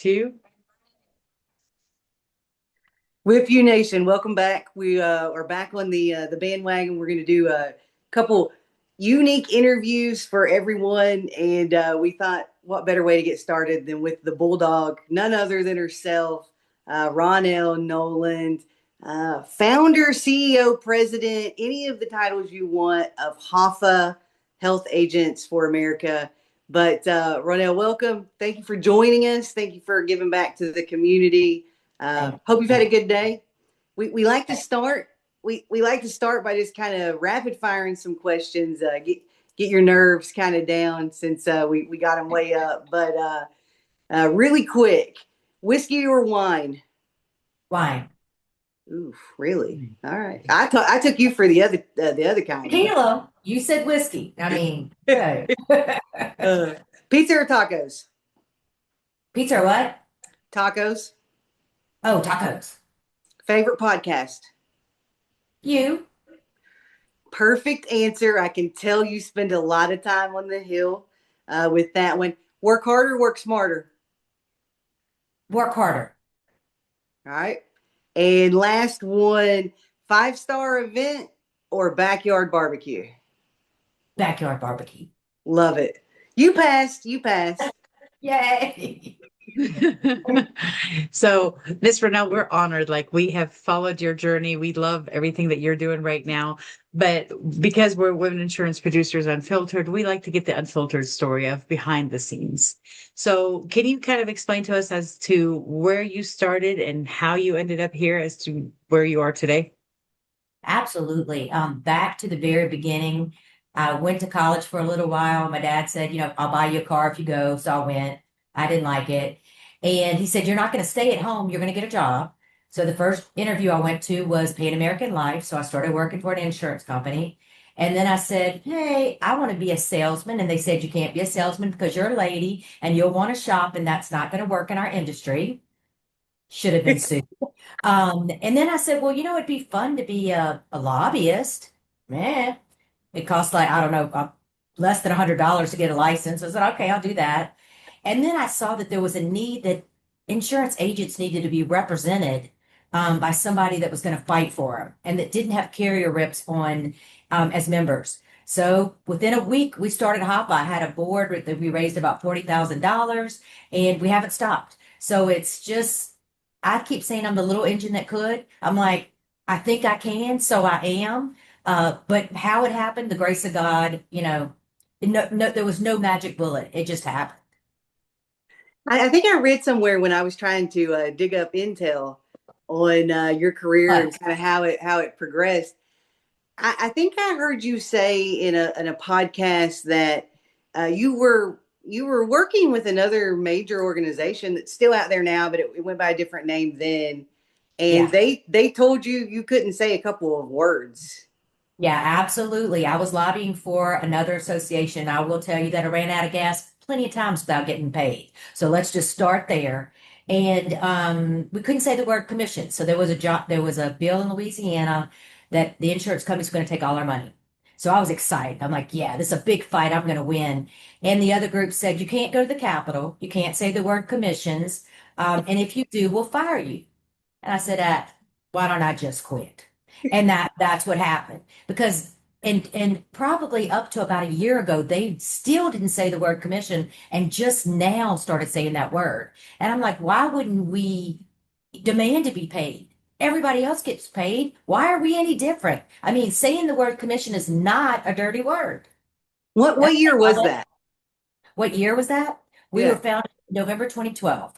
2. WIPU Nation, welcome back. We are back on the bandwagon. We're going to do a couple unique interviews for everyone, and we thought, what better way to get started than with the Bulldog, none other than herself, Ronnell Nolan, founder, CEO, president, any of the titles you want of HAFA, Health Agents for America. But Ronnell, welcome. Thank you for joining us. Thank you for giving back to the community. Hope you've had a good day. We like to start. We like to start by just kind of rapid firing some questions. Get your nerves kind of down since we got them way up. But really quick, whiskey or wine? Wine. Ooh, really? All right. I took you for the other kind. Tequila. You said whiskey. I mean, okay. Pizza or tacos? Pizza or what? Tacos. Oh, tacos. Favorite podcast? You. Perfect answer. I can tell you spend a lot of time on the Hill with that one. Work harder, work smarter. Work harder. All right. And last one, 5-star event or backyard barbecue? Backyard barbecue. Love it. You passed. Yay. So, Miss Ronnell, we're honored. Like, we have followed your journey. We love everything that you're doing right now. But because we're Women Insurance Producers Unfiltered, we like to get the unfiltered story of behind the scenes. So can you kind of explain to us as to where you started and how you ended up here as to where you are today? Absolutely. Back to the very beginning. I went to college for a little while. My dad said, I'll buy you a car if you go. So I went. I didn't like it. And he said, you're not going to stay at home. You're going to get a job. So the first interview I went to was Pan American Life. So I started working for an insurance company. And then I said, hey, I want to be a salesman. And they said, you can't be a salesman because you're a lady and you'll want to shop, and that's not going to work in our industry. Should have been sued. And then I said, well, it'd be fun to be a lobbyist. Man, it costs like, I don't know, less than $100 to get a license. I said, okay, I'll do that. And then I saw that there was a need that insurance agents needed to be represented by somebody that was going to fight for them and that didn't have carrier reps on as members. So within a week, we started HAFA. I had a board that we raised about $40,000 and we haven't stopped. So it's just, I keep saying I'm the little engine that could. I'm like, I think I can, so I am. But how it happened, the grace of God, there was no magic bullet. It just happened. I think I read somewhere when I was trying to dig up intel on your career and kind of how it progressed. I think I heard you say in a podcast that you were working with another major organization that's still out there now, but it went by a different name then. And Yeah. they told you couldn't say a couple of words. Yeah, absolutely. I was lobbying for another association. I will tell you that I ran out of gas plenty of times without getting paid. So let's just start there. And we couldn't say the word commission. So there was a bill in Louisiana that the insurance company's going to take all our money. So I was excited. I'm like, yeah, this is a big fight. I'm going to win. And the other group said, you can't go to the Capitol. You can't say the word commissions. And if you do, we'll fire you. And I said, why don't I just quit? And that's what happened. Because and probably up to about a year ago, they still didn't say the word commission and just now started saying that word. And I'm like, why wouldn't we demand to be paid? Everybody else gets paid. Why are we any different? I mean, saying the word commission is not a dirty word. What year was that? What year was that? We were founded November 2012.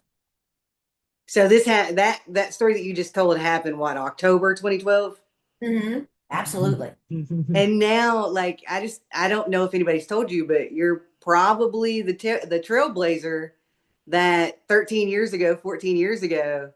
So this that story that you just told happened October 2012? Mm-hmm. Absolutely. And now, like, I don't know if anybody's told you, but you're probably the trailblazer that 13 years ago, 14 years ago,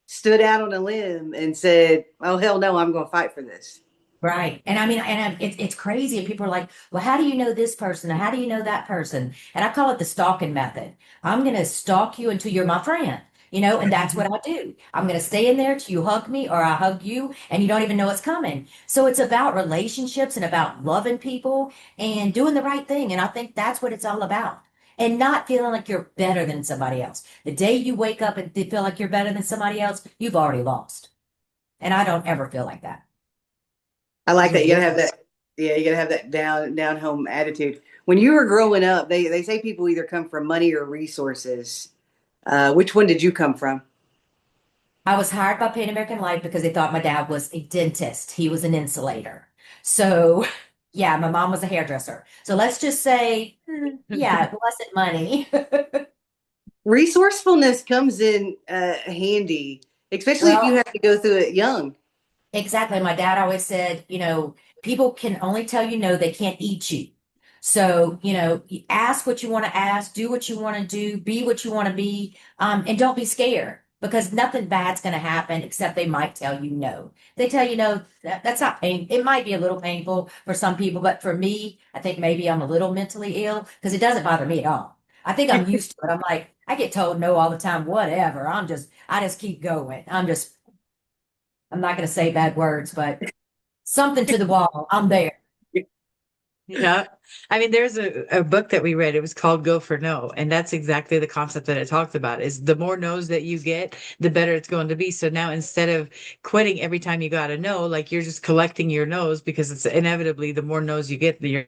stood out on a limb and said, "Oh hell no, I'm going to fight for this." Right. And I mean, it's crazy. And people are like, well, how do you know this person? How do you know that person? And I call it the stalking method. I'm going to stalk you until you're my friend, and that's what I do. I'm going to stay in there till you hug me or I hug you and you don't even know it's coming. So it's about relationships and about loving people and doing the right thing. And I think that's what it's all about. and not feeling like you're better than somebody else. The day you wake up and feel like you're better than somebody else, you've already lost. And I don't ever feel like that. I like Yeah, that. You gotta you're have that. Yeah, you gotta have that down home attitude. When you were growing up, they say people either come from money or resources. Which one did you come from? I was hired by Pan American Life because they thought my dad was a dentist. He was an insulator. So, yeah, my mom was a hairdresser. So let's just say, yeah, it wasn't money. Resourcefulness comes in handy, especially if you Well, have to go through it young. exactly. My dad always said, people can only tell you no, they can't eat you. So, you ask what you want to ask, do what you want to do, be what you want to be, and don't be scared because nothing bad's going to happen except they might tell you no. They tell you no, that's not pain. It might be a little painful for some people, but for me, I think maybe I'm a little mentally ill because it doesn't bother me at all. I think I'm used to it. I'm like, I get told no all the time, whatever. I just keep going. I'm not going to say bad words, but something to the wall. I'm there. Yeah. I mean, there's a book that we read. It was called Go for No. And that's exactly the concept that it talked about is the more no's that you get, the better it's going to be. So now instead of quitting every time you got a no, like you're just collecting your no's because it's inevitably the more no's you get, you're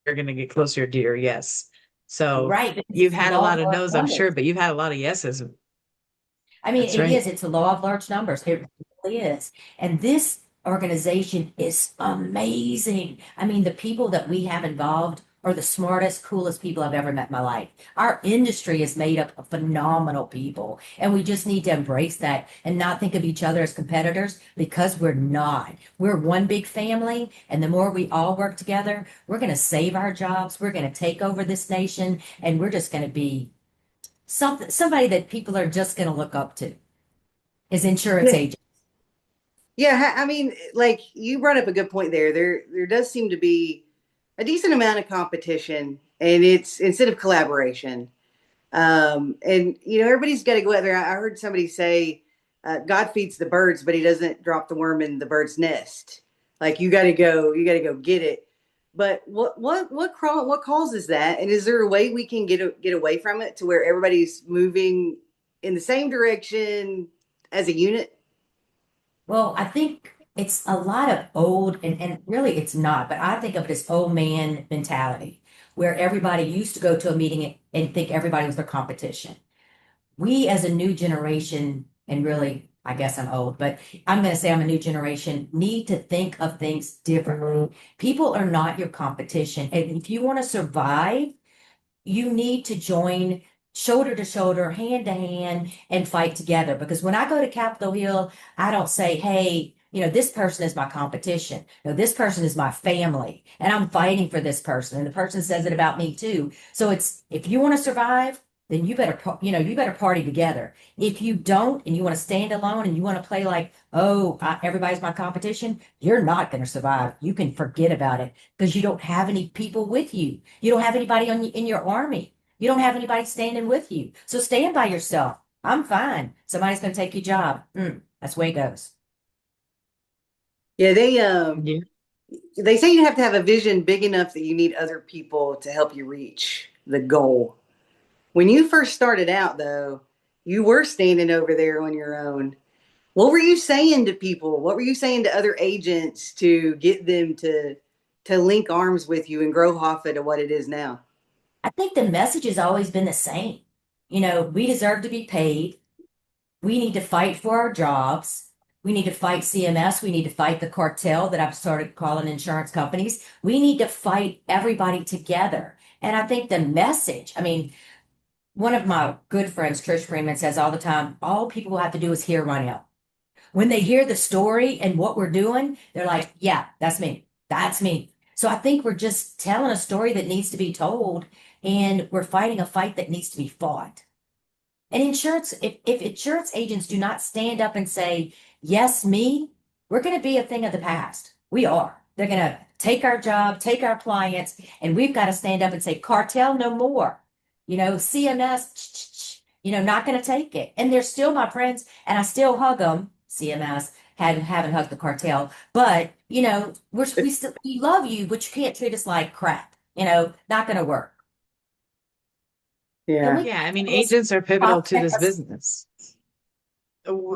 going to get closer to your yes. So Right. But you've it's the had a law lot of of large no's, I'm sure, numbers. but you've had a lot of yeses. I mean, That's it right. is. It's a law of large numbers. It really is. And this organization is amazing. I mean, the people that we have involved are the smartest, coolest people I've ever met in my life. Our industry is made up of phenomenal people, and we just need to embrace that and not think of each other as competitors because we're not. We're one big family, and the more we all work together, we're going to save our jobs, we're going to take over this nation, and we're just going to be somebody that people are just going to look up to is insurance agent. Yeah, I mean, like you brought up a good point there. There does seem to be a decent amount of competition, and it's instead of collaboration. And everybody's got to go out there. I heard somebody say, "God feeds the birds, but He doesn't drop the worm in the bird's nest." Like you got to go get it. But what causes that? And is there a way we can get away from it to where everybody's moving in the same direction as a unit? Well, I think it's a lot of old, and really it's not, but I think of it as old man mentality, where everybody used to go to a meeting and think everybody was their competition. We as a new generation, and really, I guess I'm old, but I'm going to say I'm a new generation, need to think of things differently. People are not your competition. And if you want to survive, you need to join shoulder to shoulder, hand to hand, and fight together. Because when I go to Capitol Hill, I don't say, hey, this person is my competition. No, this person is my family, and I'm fighting for this person. And the person says it about me too. So it's if you want to survive, then you better party together. If you don't, and you want to stand alone, and you want to play like, oh, everybody's my competition, you're not going to survive. You can forget about it because you don't have any people with you. You don't have anybody in your army. You don't have anybody standing with you. So stand by yourself. I'm fine. Somebody's going to take your job. That's the way it goes. Yeah, Yeah. they say you have to have a vision big enough that you need other people to help you reach the goal. When you first started out, though, you were standing over there on your own. What were you saying to people? What were you saying to other agents to get them to link arms with you and grow H.A.F.A to what it is now? I think the message has always been the same. We deserve to be paid. We need to fight for our jobs. We need to fight CMS. We need to fight the cartel that I've started calling insurance companies. We need to fight everybody together. And I think the message, I mean, one of my good friends, Trish Freeman, says all the time, all people have to do is hear Ronnell. When they hear the story and what we're doing, they're like, yeah, that's me. That's me. So I think we're just telling a story that needs to be told, and we're fighting a fight that needs to be fought. And insurance, if insurance agents do not stand up and say, yes, me, we're going to be a thing of the past. We are. They're going to take our job, take our clients, and we've got to stand up and say, cartel no more. CMS, not going to take it. And they're still my friends, and I still hug them. CMS haven't hugged the cartel, but we love you, but you can't treat us like crap. Not going to work. Can Yeah. we? Yeah, I mean, agents are pivotal to this Process? business.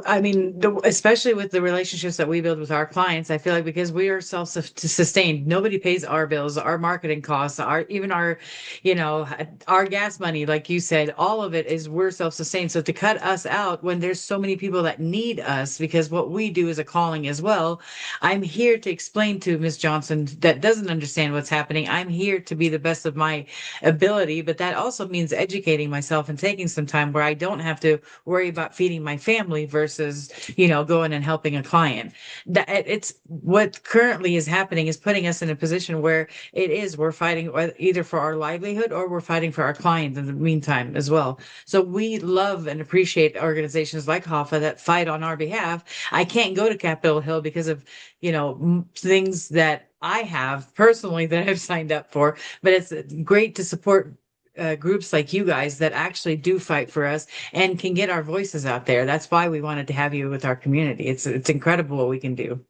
I mean, especially with the relationships that we build with our clients, I feel like because we are self-sustained, nobody pays our bills, our marketing costs, our even our, our gas money, like you said, all of it is we're self-sustained. So to cut us out when there's so many people that need us, because what we do is a calling as well. I'm here to explain to Miss Johnson that doesn't understand what's happening. I'm here to be the best of my ability, but that also means educating myself and taking some time where I don't have to worry about feeding my family versus, going and helping a client. That it's what currently is happening is putting us in a position where we're fighting either for our livelihood or we're fighting for our client in the meantime as well. So we love and appreciate organizations like HAFA that fight on our behalf. I can't go to Capitol Hill because of, things that I have personally that I've signed up for, but it's great to support groups like you guys that actually do fight for us and can get our voices out there. That's why we wanted to have you with our community. It's incredible what we can do.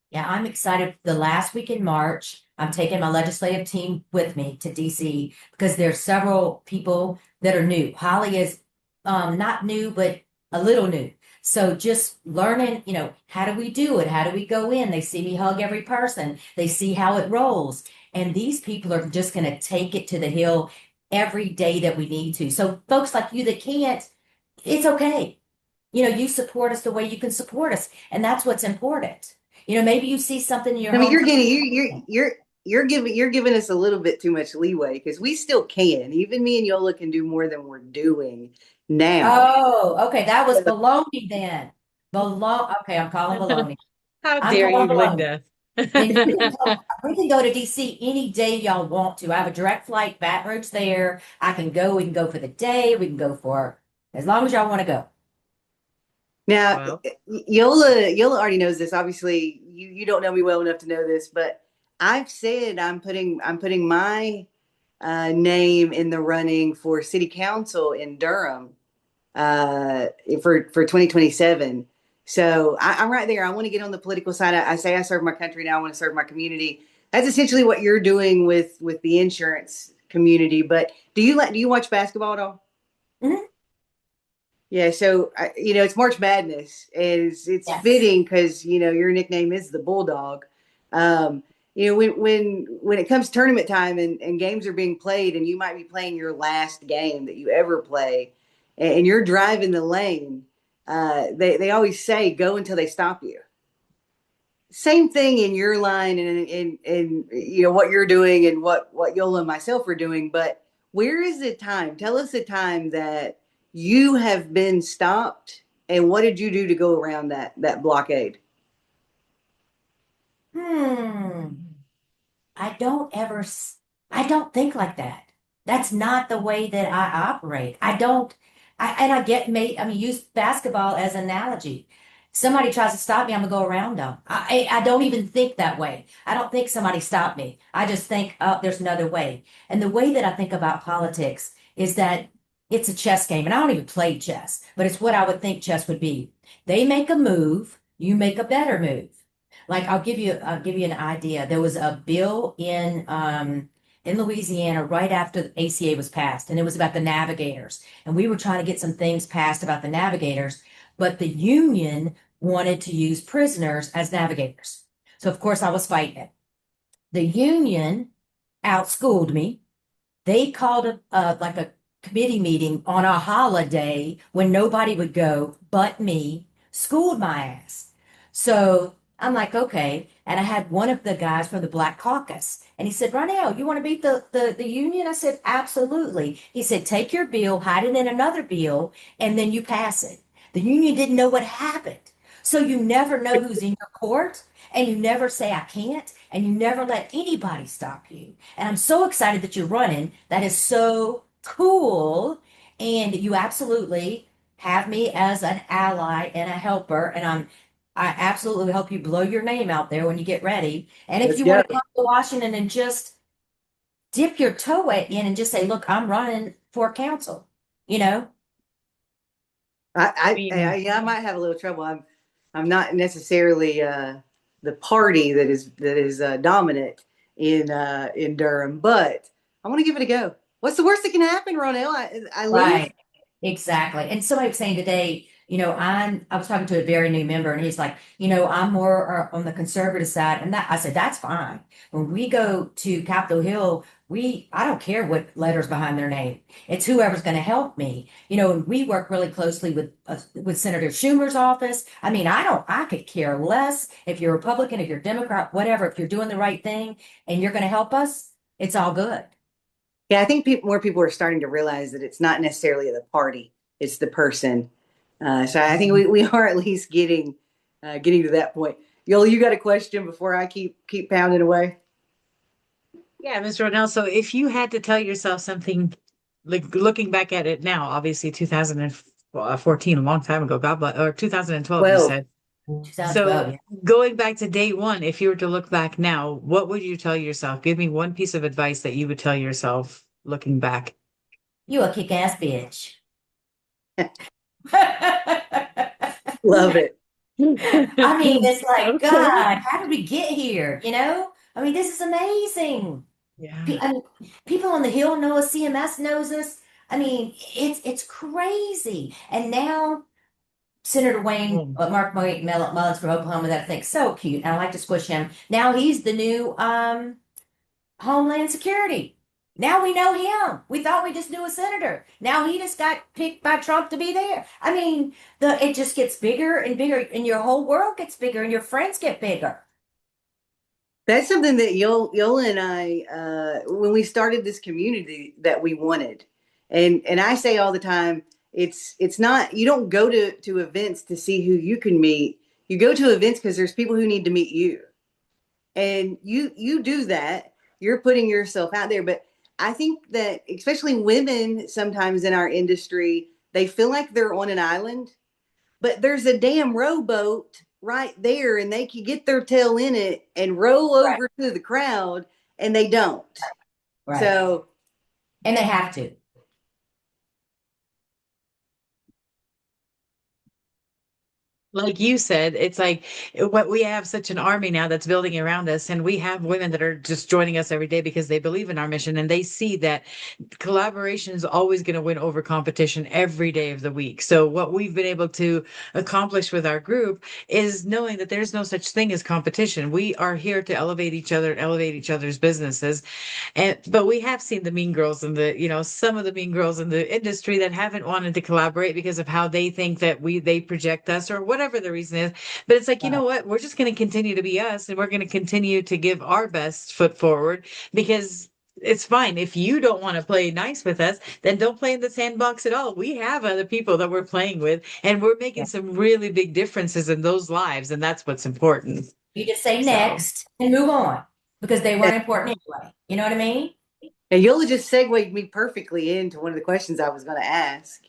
Yeah, I'm excited. The last week in March, I'm taking my legislative team with me to DC because there's several people that are new. Holly is not new, but a little new. So just learning, how do we do it? How do we go in? They see me hug every person. They see how it rolls. And these people are just going to take it to the hill every day that we need to. So folks like you that can't, it's okay. You support us the way you can support us. And that's what's important. Maybe you see something in your I mean, home. you're giving us a little bit too much leeway because we still can. Even me and Yola can do more than we're doing now. Oh, okay. That was baloney then. Okay, I'm calling baloney. How I'm dare calling you, baloney. Linda? And we can go to DC any day y'all want to. I have a direct flight, Baton Rouge there. We can go for the day. We can go for as long as y'all want to go. Now, Well, Yola already knows this. Obviously, you don't know me well enough to know this, but I've said I'm putting my name in the running for city council in Durham for 2027. So I'm right there. I want to get on the political side. I say I serve my country now. I want to serve my community. That's essentially what you're doing with the insurance community. But do you watch basketball at all? Mhm. Yeah, so it's March Madness, and it's Yes. fitting because your nickname is the Bulldog. Um, when it comes tournament time and games are being played, and you might be playing your last game that you ever play, and you're driving the lane, they always say go until they stop you. Same thing in your line and what you're doing and what Yola and myself are doing. But where is the time? Tell us the time that you have been stopped, and what did you do to go around that blockade? Hmm. I don't ever, I don't think like that. That's not the way that I operate. I don't, and I get made, use basketball as an analogy. Somebody tries to stop me, I'm gonna go around them. I don't even think that way. I don't think somebody stopped me. I just think, oh, there's another way. And the way that I think about politics is that it's a chess game. And I don't even play chess, but it's what I would think chess would be. They make a move, you make a better move. Like I'll give you an idea. There was a bill in Louisiana right after the ACA was passed, and it was about the navigators. And we were trying to get some things passed about the navigators, but the union wanted to use prisoners as navigators. So of course I was fighting it. The union outschooled me. They called like a committee meeting on a holiday when nobody would go but me, schooled my ass. So I'm like, okay. And I had one of the guys from the Black Caucus, and he said, Ronnell, you want to beat the union? I said, absolutely. He said, take your bill, hide it in another bill, and then you pass it. The union didn't know what happened. So you never know who's in your court, and you never say, I can't, and you never let anybody stop you. And I'm so excited that you're running. That is so cool. And you absolutely have me as an ally and a helper. And I absolutely help you blow your name out there when you get ready. And if Let's you go. want to come to Washington and just dip your toe in and just say, look, I'm running for council, you know? I mean, Yeah, I might have a little trouble. I'm not necessarily the party that is dominant in Durham, but I want to give it a go. What's the worst that can happen, Ronnell? I lose. Right. Exactly. And somebody was saying today, I was talking to a very new member and he's like, I'm more on the conservative side. And I said, that's fine. When we go to Capitol Hill, I don't care what letters behind their name. It's whoever's going to help me. And we work really closely with Senator Schumer's office. I mean, I could care less if you're Republican, if you're Democrat, whatever. If you're doing the right thing and you're going to help us, it's all good. Yeah, I think more people are starting to realize that it's not necessarily the party; it's the person. So I think we are at least getting to that point. Yola, you got a question before I keep pounding away? Yeah, Mr. Ronnell. So if you had to tell yourself something, like looking back at it now, obviously 2014, a long time ago, God bless, or 2012, you Well, said. 2012, So yeah. going back to day one, if you were to look back now, what would you tell yourself? Give me one piece of advice that you would tell yourself looking back. You a kick-ass bitch. love it. I mean, it's like, Okay. God, how did we get here? I mean, this is amazing. Yeah. I mean, people on the Hill know us, CMS knows us. I mean, it's crazy. And now Senator Wayne, Oh, Mark Mullins from Oklahoma, that I think so cute. And I like to squish him. Now he's the new Homeland Security. Now we know him. We thought we just knew a senator. Now he just got picked by Trump to be there. I mean, it just gets bigger and bigger, and your whole world gets bigger, and your friends get bigger. That's something that Yola and I, when we started this community, that we wanted, and I say all the time, it's not, you don't go to events to see who you can meet. You go to events because there's people who need to meet you, and you do that. You're putting yourself out there, but I think that especially women sometimes in our industry, they feel like they're on an island, but there's a damn rowboat right there and they can get their tail in it and row Right, over to the crowd, and they don't. right. So And they have to. like you said, it's like what we have such an army now that's building around us, and we have women that are just joining us every day because they believe in our mission and they see that collaboration is always going to win over competition every day of the week. So what we've been able to accomplish with our group is knowing that there's no such thing as competition. We are here to elevate each other, elevate each other's businesses. And but we have seen the mean girls in some of the mean girls in the industry that haven't wanted to collaborate because of how they think that they project us or whatever the reason is. But it's like, you know what? We're just going to continue to be us and we're going to continue to give our best foot forward because it's fine. If you don't want to play nice with us, then don't play in the sandbox at all. We have other people that we're playing with, and we're making Yeah. some really big differences in those lives, and that's what's important. You just say So, next and move on because they weren't important anyway. You know what I mean? and Yola just segued me perfectly into one of the questions I was going to ask.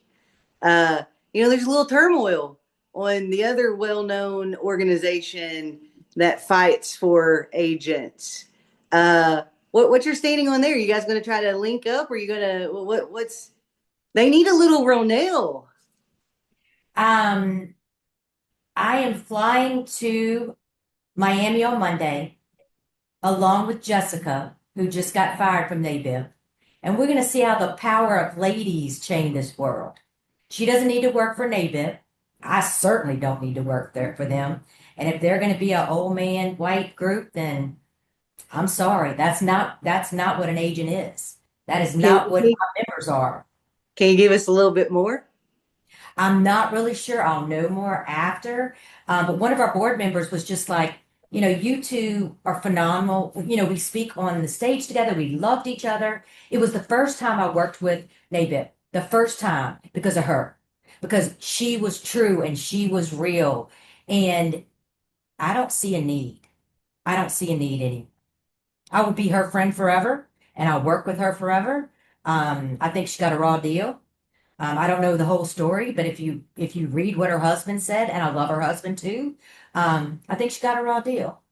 uh, there's a little turmoil on the other well-known organization that fights for agents. What's your standing on there? You guys going to try to link up? Or are you going to what's they need a little Ronnell? Um, I am flying to Miami on Monday, along with Jessica, who just got fired from NABIP. And we're going to see how the power of ladies change this world. She doesn't need to work for NABIP. I certainly don't need to work there for them. And if they're going to be an old man white group, then I'm sorry. That's not what an agent is. That is Can, not what can my members are. can you give us a little bit more? I'm not really sure. I'll know more after. But one of our board members was just like, you two are phenomenal. We speak on the stage together. We loved each other. It was the first time I worked with Nabib, the first time because of her, because she was true and she was real. And I don't see a need. I don't see a need anymore. I will be her friend forever and I'll work with her forever. I think she got a raw deal. I don't know the whole story, but if you read what her husband said, and I love her husband too, I think she got a raw deal.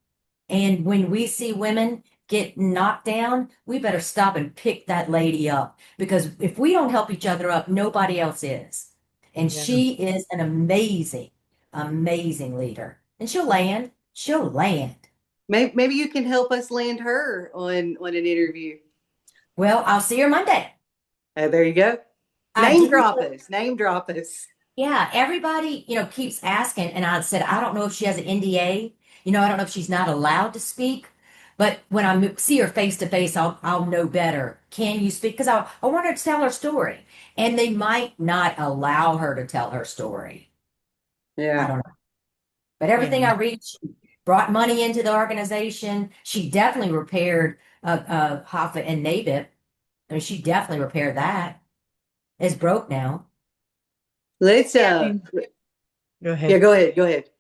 And when we see women get knocked down, we better stop and pick that lady up because if we don't help each other up, nobody else is. And yeah. she is an amazing, amazing leader. And she'll land. She'll land. Maybe you can help us land her on an interview. Well, I'll see her Monday. There you go. I Name do. drop us. Name drop us. Yeah, everybody, keeps asking, and I said, I don't know if she has an NDA. I don't know if she's not allowed to speak. But when see her face to face, I'll know better. Can you speak? Because I want her to tell her story, and they might not allow her to tell her story. I Yeah. don't know. But Yeah. everything I read, she brought money into the organization. She definitely repaired HAFA and NABIP. I mean, she definitely repaired that. It's broke now. Let's Yeah, I mean, go yeah, ahead. go ahead. Go ahead.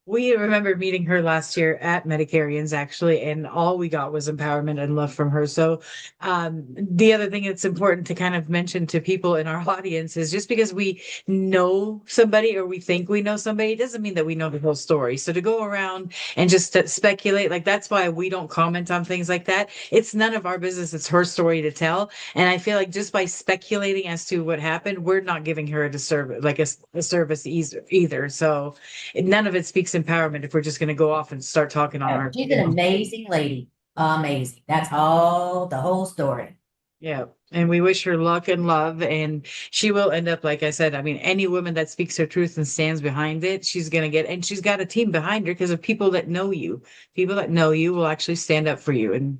We remember meeting her last year at Medicarians, actually, and all we got was empowerment and love from her. So, the other thing that's important to kind of mention to people in our audience is just because we know somebody or we think we know somebody doesn't mean that we know the whole story. So, to go around and just to speculate, like that's why we don't comment on things like that. It's none of our business, it's her story to tell. And I feel like just by speculating as to what happened, we're not giving her a disservice, like a service either. So, none of it speaks empowerment if we're just going to go off and start talking on No, our, she's an amazing lady. Amazing. That's all the whole story. yeah. And we wish her luck and love. And she will end up, like I said, I mean, any woman that speaks her truth and stands behind it, she's going to get, and she's got a team behind her because of people that know you. People that know you will actually stand up for you and,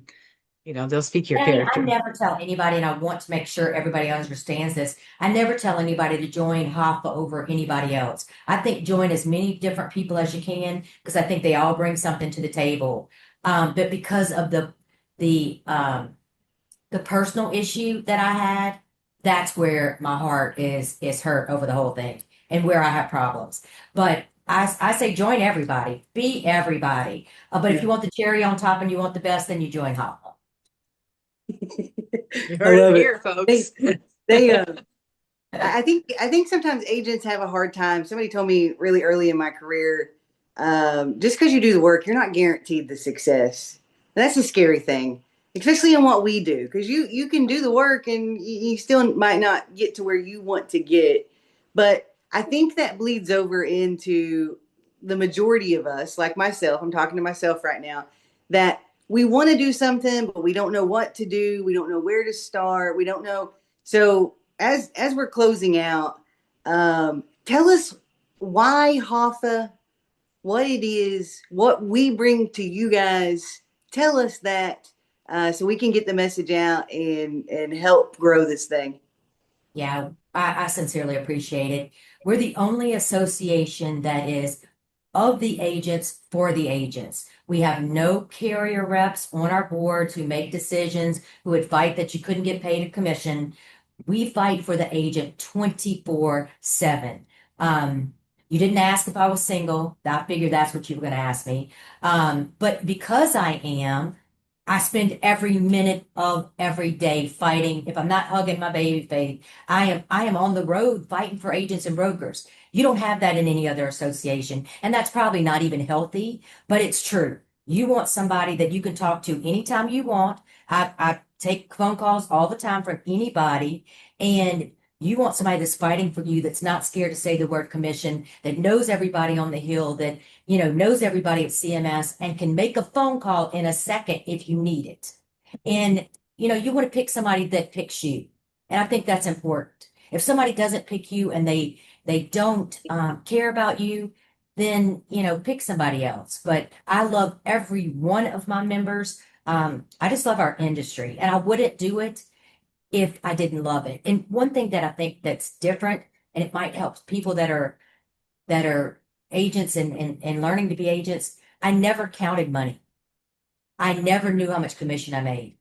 they'll speak your Danny, I character. never tell anybody, and I want to make sure everybody understands this. I never tell anybody to join HAFA over anybody else. I think join as many different people as you can because I think they all bring something to the table. But because of the personal issue that I had, that's where my heart is hurt over the whole thing and where I have problems. But I say join everybody, be everybody. But if Yeah. you want the cherry on top and you want the best, then you join HAFA. You I heard it love it. here, They, folks. they, I think sometimes agents have a hard time. Somebody told me really early in my career, just because you do the work, you're not guaranteed the success. That's a scary thing, especially in what we do, because you can do the work and you still might not get to where you want to get. But I think that bleeds over into the majority of us, like myself. I'm talking to myself right now, that we want to do something, but we don't know what to do. We don't know where to start. We don't know. So as we're closing out, tell us why HAFA, what it is, what we bring to you guys. Tell us that so we can get the message out and help grow this thing. Yeah, I sincerely appreciate it. We're the only association that is of the agents for the agents. We have no carrier reps on our boards who make decisions, who would fight that you couldn't get paid a commission. We fight for the agent 24/7. You didn't ask if I was single. I figured that's what you were going to ask me. But because I am, I spend every minute of every day fighting. If I'm not hugging my baby face, I am on the road fighting for agents and brokers. You don't have that in any other association, and that's probably not even healthy, but it's true. You want somebody that you can talk to anytime you want. I take phone calls all the time from anybody, and you want somebody that's fighting for you, that's not scared to say the word commission, that knows everybody on the hill, that knows everybody at CMS and can make a phone call in a second if you need it. And you want to pick somebody that picks you. And I think that's important. If somebody doesn't pick you and they don't care about you, then pick somebody else. But I love every one of my members. I just love our industry, and I wouldn't do it if I didn't love it. And one thing that I think that's different, and it might help people that are agents and learning to be agents, I never counted money. I never knew how much commission I made.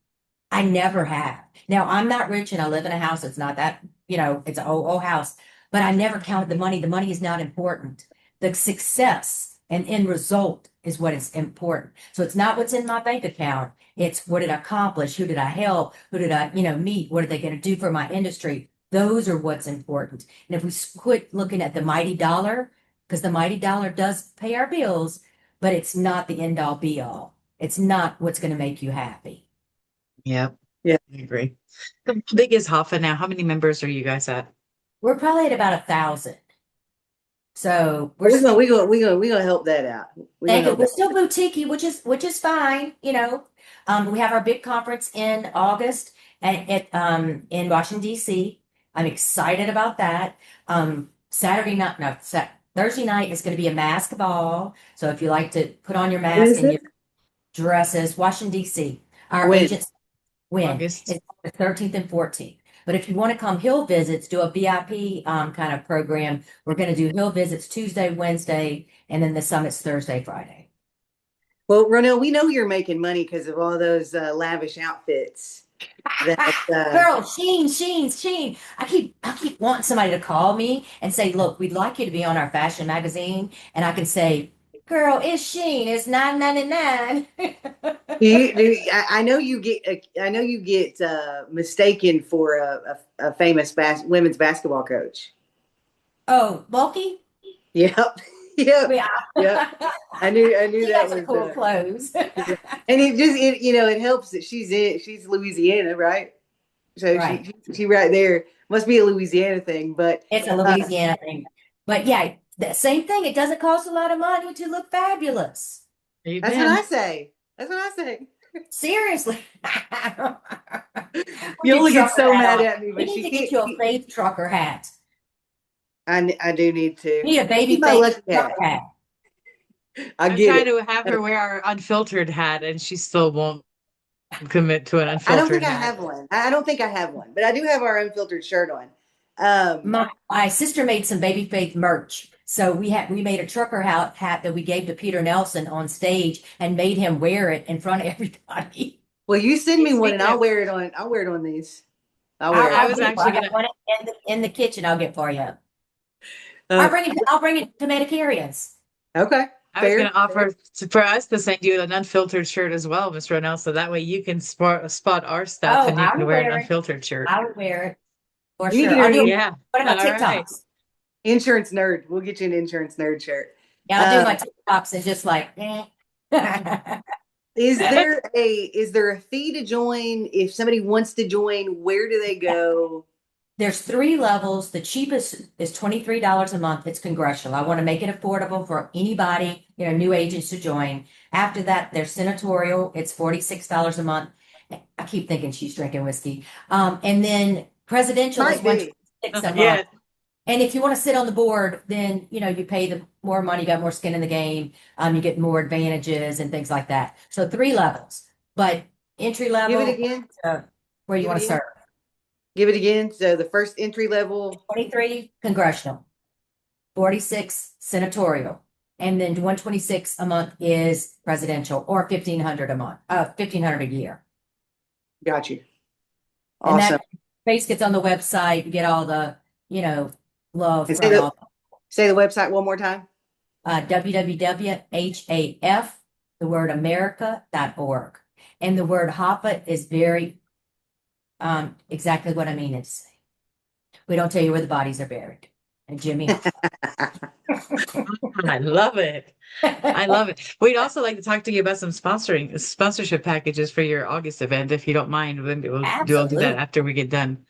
I never have. Now I'm not rich and I live in a house. It's not that, it's an old house, but I never counted the money. The money is not important. The success and end result is what is important. So it's not what's in my bank account. It's what did I accomplish? Who did I help? Who did I, meet? What are they going to do for my industry? Those are what's important. And if we quit looking at the mighty dollar, because the mighty dollar does pay our bills, but it's not the end all be all. It's not what's going to make you happy. Yep, Yeah. I agree. How big is HAFA now? How many members are you guys at? We're probably at about 1,000. So we're We're gonna help that out. We're gonna thank you. help We're that. still boutique, which is fine. We have our big conference in August, in Washington, D.C. I'm excited about that. Saturday night, no, Thursday night is going to be a mask ball. So if you like to put on your When mask is and it? your dresses, Washington, D.C. Our When? agents win. August. It's the 13th and 14th. But if you want to come hill visits, do a VIP kind of program. We're going to do hill visits Tuesday, Wednesday, and then the summit's Thursday, Friday. Well, Ronnell, we know you're making money because of all those lavish outfits. That Girl, Sheen. I keep wanting somebody to call me and say, look, we'd like you to be on our fashion magazine. And I can say, girl, it's Sheen. It's $9.99. I know you get mistaken for a famous women's basketball coach. Oh, bulky? Yep, yep, Yeah. yep. I knew She that got some was. cool clothes. Yeah. And it helps that she's Louisiana, right? So Right. she right there must be a Louisiana thing, but It's a Louisiana thing. But yeah, the same thing. It doesn't cost a lot of money to look fabulous. that's what I Amen. say. That's what I say. Seriously. Put your Yola gets trucker so hat mad on. at me, You but need she to get can't. you a faith trucker hat. I do need to. You need a She's baby my faith lucky hat. trucker hat. I I'm get trying it. to have her wear our unfiltered hat, and she still won't commit to an I don't unfiltered think I hat. have one. I don't think I have one, but I do have our unfiltered shirt on. Um, My sister made some baby faith merch. So we made a trucker hat that we gave to Peter Nelson on stage and made him wear it in front of everybody. well, you send me one and Speaking I'll of, wear it on. I'll wear it on these. I'll I'll, wear I it. I'll was get one. actually I got gonna, one in the kitchen. I'll get for you. Uh, I'll bring it to Medicarians. okay, I was gonna fair. offer for us to send you an unfiltered shirt as well, Miss Ronnell, so that way you can spot our stuff Oh, and you I can would wear an wear it. unfiltered shirt. I would wear it for We need to sure. get I'll an do Yeah. one of my All right. TikToks. insurance nerd. We'll get you an insurance nerd shirt. Yeah, I'll do my Um, TikToks and just like, eh. is there a fee to join? If somebody wants to join, where do they go? There's 3 levels. The cheapest is $23 a month. It's congressional. I want to make it affordable for anybody, new agents to join. After that, there's senatorial. It's $46 a month. I keep thinking she's drinking whiskey. And then presidential is Might be. 126 a month. Yeah. And if you want to sit on the board, then you pay the more money, you got more skin in the game. You get more advantages and things like that. So 3 levels, but entry Give it level, again. where you Give it want to again. serve. Give it again. So the first entry level. 23 congressional, 46 senatorial, and then 126 a month is presidential, or 1,500 a month, 1,500 a year. Got you. And Awesome. that base gets on the website. You get all the, love And from all. say the website one more time. www.HAF, the word America.org. And the word HAFA is very exactly what I mean it to say. We don't tell you where the bodies are buried. And Jimmy I love it. I love it. We'd also like to talk to you about some sponsorship packages for your August event, if you don't mind. We'll do that Absolutely. after we get done.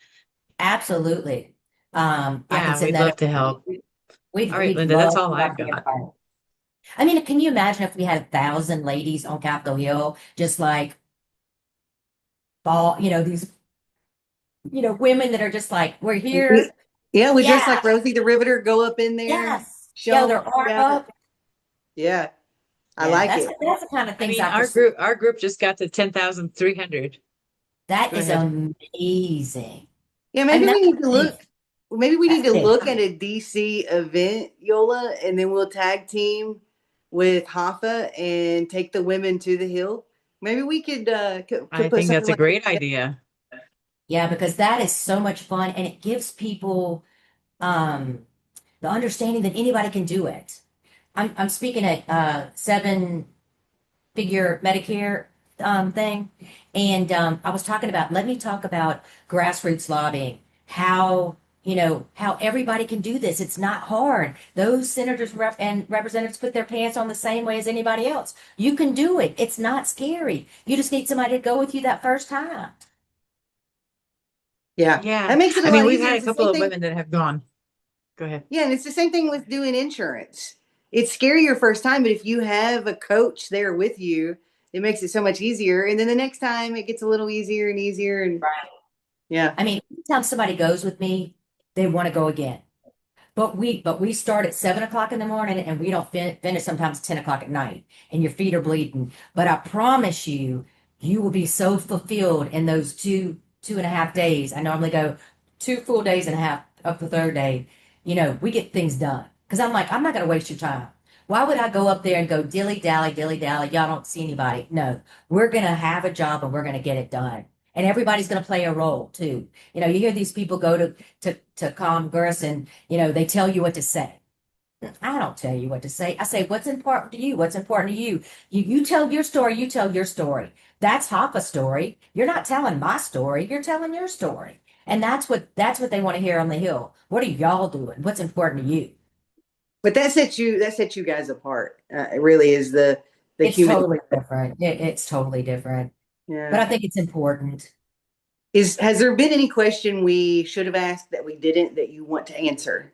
Absolutely. I can Yeah, send we'd that love to over. help. We'd, All right, we'd Linda, that's love, all love I've to be a got. part. I mean, can you imagine if we had 1,000 ladies on Capitol Hill, just like these, women that are just like, we're here. Yeah, we dress Yeah. like Rosie the Riveter, go up in there, Yes. show Yeah, them their what we arm got. up. Yeah, I Yeah, like that's it. that's the kind of I things mean, I pursue. our group just got to 10,300. That Go is ahead. amazing. Yeah, I maybe mean, we that's need to big. look. Maybe we need That's to big. look at a DC event, Yola, and then we'll tag team with HAFA and take the women to the hill. Maybe we could I put think something that's a like that great together. idea. Yeah, because that is so much fun and it gives people the understanding that anybody can do it. I'm speaking at 7-figure Medicare thing, and I was talking about, let me talk about grassroots lobbying, how everybody can do this. It's not hard. Those senators and representatives put their pants on the same way as anybody else. You can do it. It's not scary. You just need somebody to go with you that first time. Yeah, Yeah. that makes it a I mean, lot we've easier. had a It's the couple same of thing. women that have gone. Go ahead. Yeah, and it's the same thing with doing insurance. It's scary your first time, but if you have a coach there with you, it makes it so much easier. And then the next time it gets a little easier and easier. And Right. Yeah. I mean, anytime somebody goes with me, they want to go again. But we start at 7 o'clock in the morning and we don't finish sometimes 10 o'clock at night and your feet are bleeding. But I promise you, you will be so fulfilled in those 2.5 days. I normally go 2 full days and a half up the third day. We get things done. Because I'm like, I'm not going to waste your time. Why would I go up there and go dilly dally, dilly dally? Y'all don't see anybody. No, we're going to have a job and we're going to get it done. And everybody's going to play a role too. You hear these people go to Congress and they tell you what to say. I don't tell you what to say. I say, what's important to you? What's important to you? You tell your story, you tell your story. That's H.A.F.A story. You're not telling my story, you're telling your story. And that's what they want to hear on the Hill. What are y'all doing? What's important to you? But that sets you guys apart. It really is the It's human. totally different. It's totally different. But Yeah. I think it's important. Has there been any question we should have asked that we didn't that you want to answer?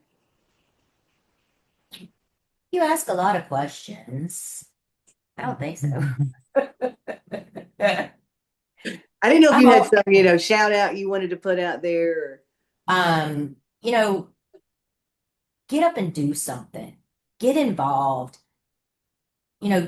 You ask a lot of questions. I don't think so. I didn't know if I'm you had all, some, shout out you wanted to put out there. um, you know, get up and do something. Get involved.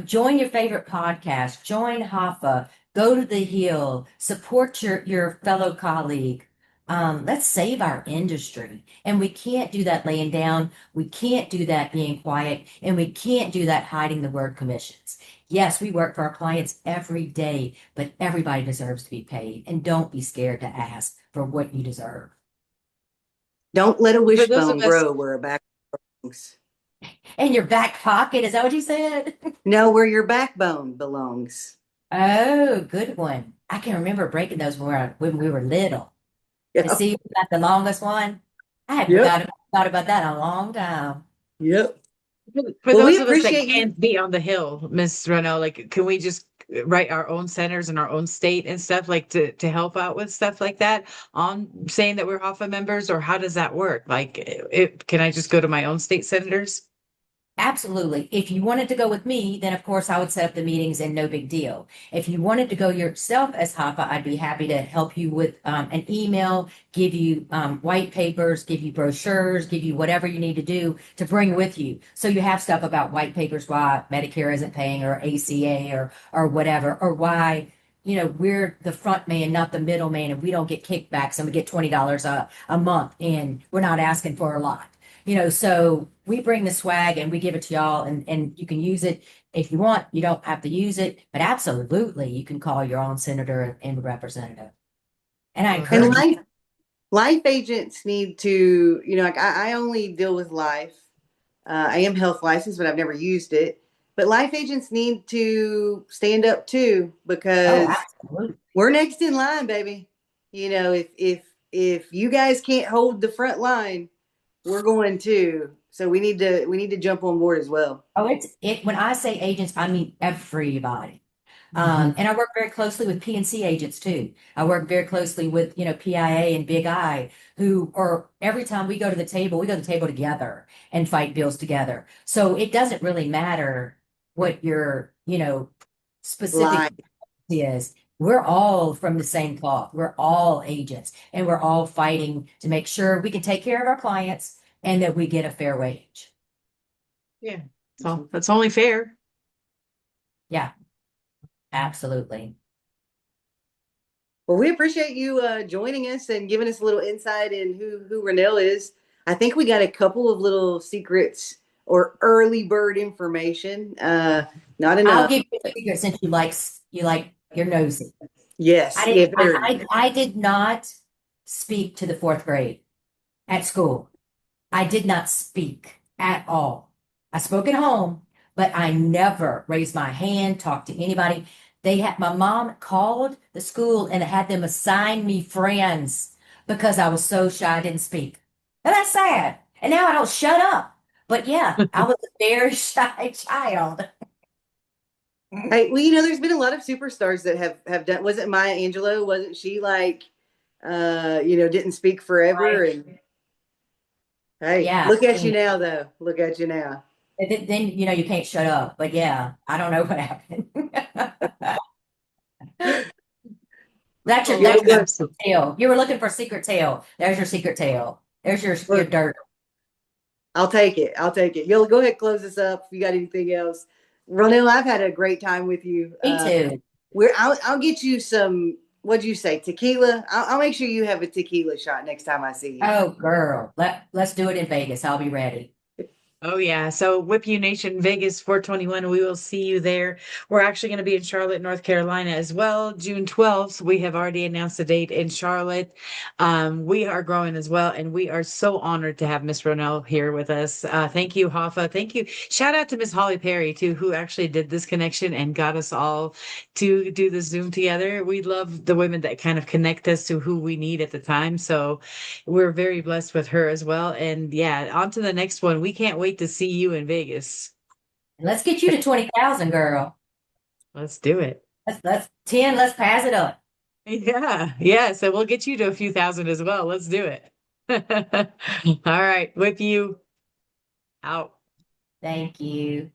Join your favorite podcast, join HAFA, go to the Hill, support your fellow colleague. Let's save our industry. And we can't do that laying down. We can't do that being quiet. And we can't do that hiding the word commissions. Yes, we work for our clients every day, but everybody deserves to be paid. And don't be scared to ask for what you deserve. Don't let a For those of wishbone us, grow where a back belongs. In your back pocket, is that what you said? Know where your backbone belongs. Oh, good one. I can remember breaking those when we were little. To Yep. see who got the longest one. I hadn't Yep. thought about that in a long time. Yep. for Well, we those of us that appreciate you. can't be on the Hill, Miss Ronnell, like, can we just write our own centers in our own state and stuff, like to help out with stuff like that on saying that we're HAFA members, or how does that work? Like, can I just go to my own state senators? Absolutely. If you wanted to go with me, then of course I would set up the meetings and no big deal. If you wanted to go yourself as HAFA, I'd be happy to help you with an email, give you white papers, give you brochures, give you whatever you need to do to bring with you. So you have stuff about white papers, why Medicare isn't paying, or ACA, or whatever, or why we're the front man, not the middle man, and we don't get kickbacks and we get $20 a month and we're not asking for a lot. So we bring the swag and we give it to y'all, and you can use it if you want. You don't have to use it, but absolutely you can call your own senator and representative. And I Well, And encourage you. life agents need to, like I only deal with life. I am health licensed, but I've never used it. But life agents need to stand up too, Oh, because absolutely. we're next in line, baby. If you guys can't hold the front line, we're going to. So we need to jump on board as well. Oh, when I say agents, I mean everybody. And I work very closely with PNC agents too. I work very closely with, PIA and Big I, who are every time we go to the table together and fight bills together. So it doesn't really matter what your, specific Line. is. We're all from the same cloth. We're all agents and we're all fighting to make sure we can take care of our clients and that we get a fair wage. yeah, so that's only fair. Yeah, absolutely. Well, we appreciate you joining us and giving us a little insight in who Ronnell is. I think we got a couple of little secrets or early bird information. Not I'll enough. give you a secret since you like you're nosy. I Yes. didn't Yeah. Very. I did not speak to the fourth grade at school. I did not speak at all. I spoke at home, but I never raised my hand, talked to anybody. My mom called the school and had them assign me friends because I was so shy I didn't speak. And that's sad. And now I don't shut up. But yeah, I was a very shy child. Hey, well, there's been a lot of superstars that have done. Wasn't Maya Angelou? Wasn't she like, didn't speak forever? Right. And hey, Yeah. look at you now, though. Look at you now. Then you can't shut up. But yeah, I don't know what happened. That's your Oh, You'll that's your look, absolutely. tail. You were looking for secret tail. There's your secret tail. There's your look, dirt. I'll take it. I'll take it. You'll go ahead and close this up if you got anything else. Ronell, I've had a great time with you. Me too. I'll get you some, what'd you say, tequila? I'll make sure you have a tequila shot next time I see you. Oh, girl. Let's do it in Vegas. I'll be ready. Oh yeah. So WIPU Nation Vegas 421. We will see you there. We're actually going to be in Charlotte, North Carolina as well, June 12th. We have already announced a date in Charlotte. We are growing as well, and we are so honored to have Miss Ronnell here with us. Thank you, Hoffa. Thank you. Shout out to Miss Holly Perry too, who actually did this connection and got us all to do the Zoom together. We love the women that kind of connect us to who we need at the time. So we're very blessed with her as well. And yeah, on to the next one. We can't wait to see you in Vegas. Let's get you to 20,000, girl. Let's do it. Let's 10. Let's pass it up. Yeah. Yeah. So we'll get you to a few thousand as well. Let's do it. All right. With you out. Thank you.